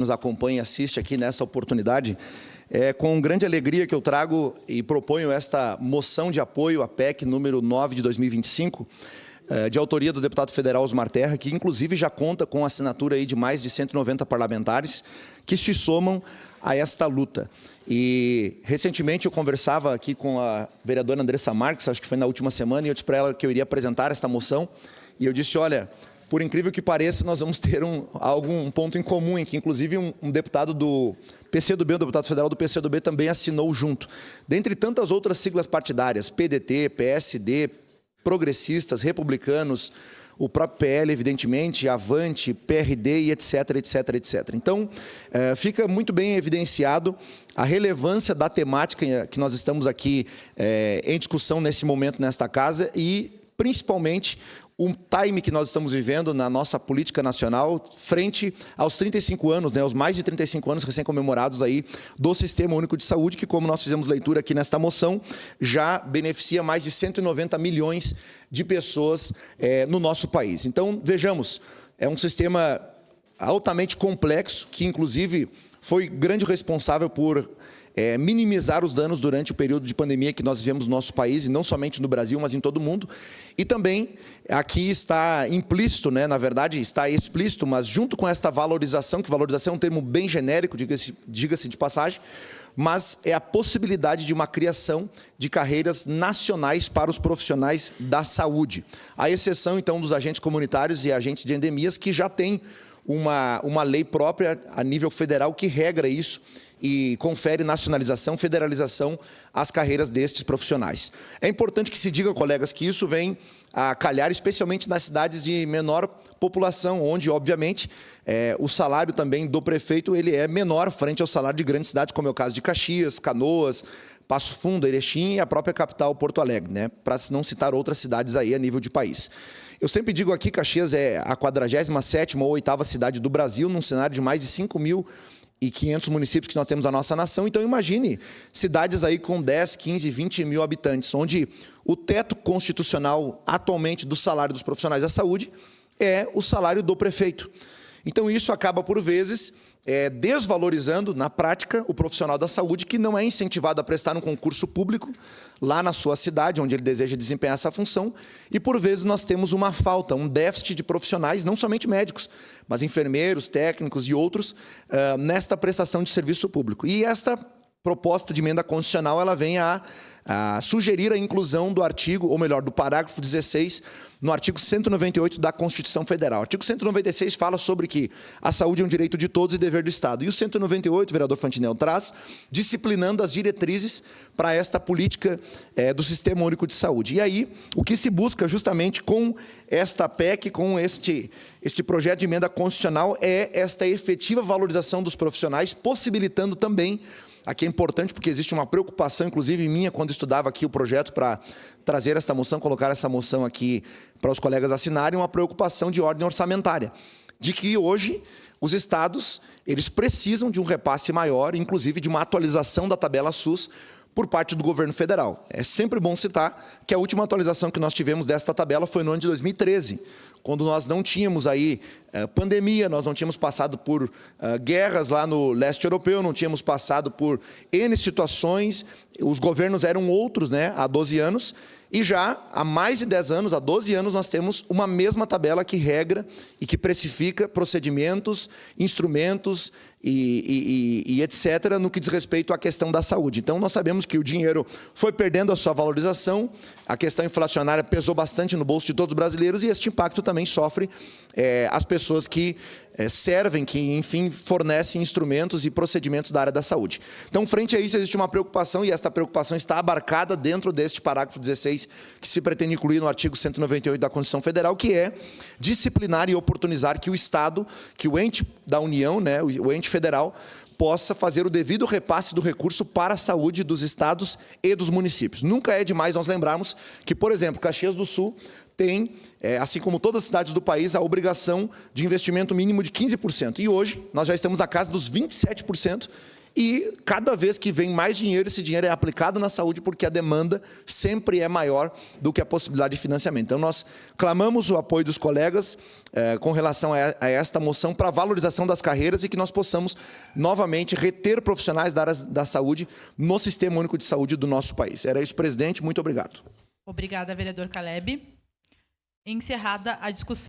nos acompanha e assiste aqui nessa oportunidade, é com grande alegria que eu trago e proponho esta moção de apoio à PEC número 9 de 2025, de autoria do deputado federal Osmar Terra, que inclusive já conta com a assinatura aí de mais de 190 parlamentares que se somam a esta luta. E recentemente eu conversava aqui com a vereadora Andressa Marques, acho que foi na última semana, e eu disse para ela que eu iria apresentar esta moção, e eu disse, olha, por incrível que pareça, nós vamos ter um ponto em comum, em que inclusive um deputado do PCdoB, um deputado federal do PCdoB também assinou junto. Dentre tantas outras siglas partidárias, PDT, PSD, progressistas, republicanos, o próprio PL, evidentemente, Avante, PRD e etc, etc, etc. Então, fica muito bem evidenciado a relevância da temática que nós estamos aqui em discussão nesse momento nesta casa e, principalmente, o time que nós estamos vivendo na nossa política nacional frente aos 35 anos, né, os mais de 35 anos recém-comemorados aí do Sistema Único de Saúde, que, como nós fizemos leitura aqui nesta moção, já beneficia mais de 190 milhões de pessoas no nosso país. Então, vejamos, é um sistema altamente complexo, que, inclusive, foi grande responsável por minimizar os danos durante o período de pandemia que nós vivemos no nosso país, e não somente no Brasil, mas em todo o mundo. E também aqui está implícito, né, na verdade está explícito, mas junto com esta valorização, que valorização é um termo bem genérico, diga-se de passagem, mas é a possibilidade de uma criação de carreiras nacionais para os profissionais da saúde. À exceção, então, dos agentes comunitários e agentes de endemias, que já têm uma lei própria a nível federal que regra isso e confere nacionalização, federalização às carreiras destes profissionais. É importante que se diga, colegas, que isso vem a calhar especialmente nas cidades de menor população, onde, obviamente, o salário também do prefeito ele é menor frente ao salário de grandes cidades, como é o caso de Caxias, Canoas, Passo Fundo, Erechim e a própria capital, Porto Alegre, né? Para não citar outras cidades aí a nível de país. Eu sempre digo aqui, Caxias é a 47ª ou 8ª cidade do Brasil, num cenário de mais de 5.500 municípios que nós temos na nossa nação. Então, imagine cidades aí com 10, 15, 20 mil habitantes, onde o teto constitucional atualmente do salário dos profissionais da saúde é o salário do prefeito. Então, isso acaba, por vezes, desvalorizando, na prática, o profissional da saúde, que não é incentivado a prestar um concurso público lá na sua cidade, onde ele deseja desempenhar essa função, e, por vezes, nós temos uma falta, um déficit de profissionais, não somente médicos, mas enfermeiros, técnicos e outros, nesta prestação de serviço público. E esta proposta de emenda constitucional, ela vem a sugerir a inclusão do artigo, ou melhor, do parágrafo 16, no artigo 198 da Constituição Federal. O artigo 196 fala sobre que a saúde é um direito de todos e dever do Estado. E o 198, vereador Fantinel, traz disciplinando as diretrizes para esta política do Sistema Único de Saúde. E aí, o que se busca justamente com esta PEC, com este projeto de emenda constitucional, é esta efetiva valorização dos profissionais, possibilitando também. Aqui é importante porque existe uma preocupação, inclusive minha, quando estudava aqui o projeto para trazer esta moção, colocar essa moção aqui para os colegas assinarem, uma preocupação de ordem orçamentária, de que hoje os estados eles precisam de um repasse maior, inclusive de uma atualização da tabela SUS por parte do governo federal. É sempre bom citar que a última atualização que nós tivemos desta tabela foi no ano de 2013, quando nós não tínhamos aí pandemia, nós não tínhamos passado por guerras lá no leste europeu, não tínhamos passado por N situações, os governos eram outros, né, há 12 anos, e já há mais de 10 anos, há 12 anos, nós temos uma mesma tabela que regra e que precifica procedimentos, instrumentos e etc., no que diz respeito à questão da saúde. Então, nós sabemos que o dinheiro foi perdendo a sua valorização, a questão inflacionária pesou bastante no bolso de todos os brasileiros e este impacto também sofre as pessoas que servem, que, enfim, fornecem instrumentos e procedimentos da área da saúde. Então, frente a isso, existe uma preocupação, e esta preocupação está abarcada dentro deste parágrafo 16, que se pretende incluir no artigo 198 da Constituição Federal, que é disciplinar e oportunizar que o Estado, que o ente da União, né, o ente federal, possa fazer o devido repasse do recurso para a saúde dos estados e dos municípios. Nunca é demais nós lembrarmos que, por exemplo, Caxias do Sul tem, assim como todas as cidades do país, a obrigação de investimento mínimo de 15%. E hoje nós já estamos na casa dos 27%, e cada vez que vem mais dinheiro, esse dinheiro é aplicado na saúde porque a demanda sempre é maior do que a possibilidade de financiamento. Então, nós clamamos o apoio dos colegas com relação a esta moção para a valorização das carreiras e que nós possamos, novamente, reter profissionais da área da saúde no Sistema Único de Saúde do nosso país. Era isso, presidente. Muito obrigado. Obrigada, vereador Caleb. Encerrada a discussão.